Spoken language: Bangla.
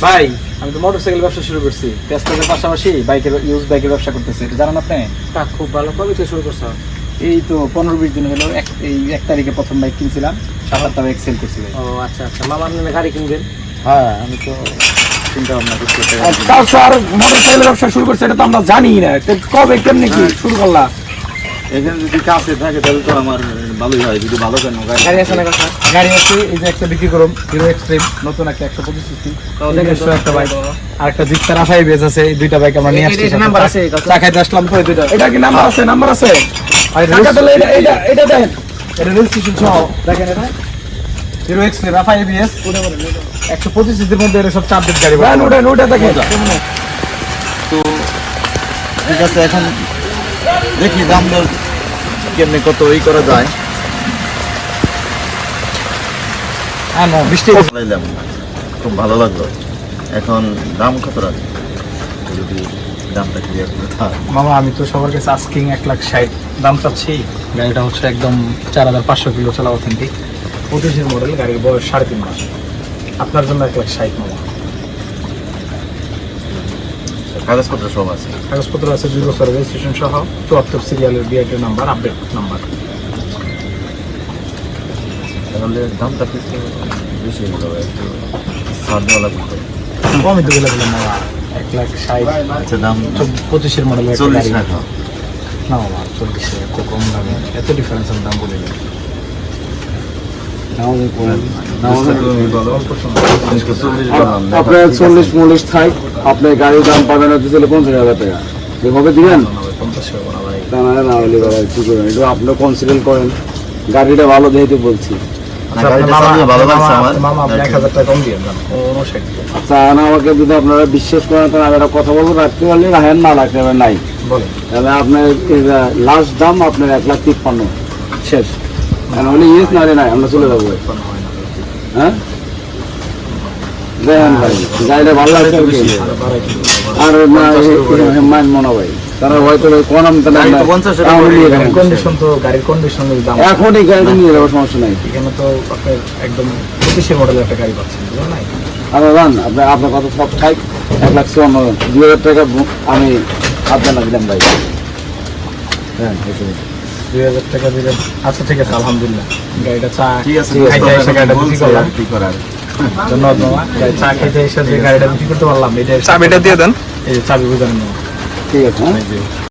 ভাই আমি তো মোটরসাইকেল ব্যবসা শুরু করছি, টেস্টারের পাশাপাশি বাইকের ব্যবসা করতেছি, এটা জানেন আপনি? তা খুব ভালো, কবে থেকে শুরু করছো? এই তো 15-20 দিন হলো। এই 1 তারিখে প্রথম বাইক কিনছিলাম, 7-8টা বাইক সেল করছি ভাই। ও আচ্ছা আচ্ছা, মামা আপনি গাড়ি কিনবেন? হ্যাঁ, আমি তো চিন্তা ভাবনা করছি স্যার মোটরসাইকেল ব্যবসা শুরু করছে, এটা তো আমরা জানি না। কবে কেমনি কি শুরু করলা? এখানে যদি কাছে থাকে তাহলে তো আমার ভালোই হয়, যদি ভালো কেন গাড়ি আছে না কথা? গাড়ি আছে, এই যে একটা বিক্রি করুন, হিরো এক্সট্রিম, নতুন একটা 125 সিসি একটা বাইক, আর একটা জিক্সার 28 বেজ আছে। এই দুইটা বাইক আমরা নিয়ে আসছি। এটা নাম্বার আছে? চা খাইতে আসলাম তো, এই দুইটা। এটা কি নাম্বার আছে? নাম্বার আছে। আর টাকা তাহলে এটা দেন। এটা রেজিস্ট্রেশন সহ দেখেন, এটা হিরো এক্সট্রিম 28 বেজ 125 সিসির মধ্যে এর সব চাপের গাড়ি। দেন ওটা দেখেন। তো ঠিক আছে, এখন দেখি দাম দর কেমনি কত ই করা যায়। হ্যাঁ, 20 চাইলাম, খুব ভালো লাগলো। এখন দাম কত রাখবে যদি দামটা ক্লিয়ার করে থাকে? মামা আমি তো সবার কাছে আস্কিং 1,60,000 দাম চাচ্ছি। গাড়িটা হচ্ছে একদম 4,500 কিলো চলা, অথেন্টিক 25-এর মডেল, গাড়ির বয়স 3.5 মাস। আপনার জন্য 1,60,000 মামা। কাগজপত্র সব আছে? কাগজপত্র আছে, 2 বছরের রেজিস্ট্রেশন সহ, 74 সিরিয়ালের বিআইটির নাম্বার, আপডেট নাম্বার। তাহলে দামটা কিন্তু বেশি হয়ে যাবে, একটু ছাড় দেওয়া লাগবে। কমই তো বলে দিলাম মামা, 1,60,000। আচ্ছা, দাম 25-এর মডেল 40 টাকা। না মামা, 40 এত কম দামে, এত ডিফারেন্স আমি দাম বলে দিলাম। আপনার 40-40 থাই, আপনার গাড়ির দাম পাবেন হচ্ছে 50,000 টাকা। যেভাবে দিবেন 50 টাকা না ভাই। তা না হলে কি করবেন, এটা আপনি কনসিডার করেন। গাড়িটা ভালো দেখতে বলছি। ভালো লাগছে আমার। মামা আপনি 1,000 টাকা কম দিয়ে দেন, 59 দিয়ে। আচ্ছা, না আমাকে যদি আপনারা বিশ্বাস করেন তাহলে আমি একটা কথা বলবো, রাখতে পারলে রাখেন, না রাখতে পারবেন নাই। বলেন। তাহলে আপনার লাস্ট দাম আপনার 1,53,000 শেষ। নাহলে ইয়েস, নাহলে নাই, আমরা চলে যাবো। হ্যাঁ দেখেন ভাই, গাড়িটা ভালো লাগছে আর কি। আর মান মনে ভাই, তারা হয়তো কোন কন্ডিশন তো গাড়ির কন্ডিশন দাম এখনই গাড়িটা নিয়ে যাবো, সমস্যা নাই। এখানে তো আপনার একদম 25-এর মডেলের একটা গাড়ি পাচ্ছেন, বুঝলেন নাই? আরে রান আপনার কথা সব খাই, 1,54,000, 2,000 টাকা আমি আপনার না দিলাম ভাই। হ্যাঁ 2,000 টাকা দিলেন। আচ্ছা ঠিক আছে, আলহামদুলিল্লাহ। গাড়িটা চা ঠিক আছে, খাইতে এসে গাড়িটা বিক্রি করলাম। কি করার। ধন্যবাদ মামা। চা খাইতে এসে যে গাড়িটা বিক্রি করতে পারলাম, এটা চাবিটা দিয়ে দেন। এই যে চাবি বুঝানো। ঠিক আছে। হ্যাঁ।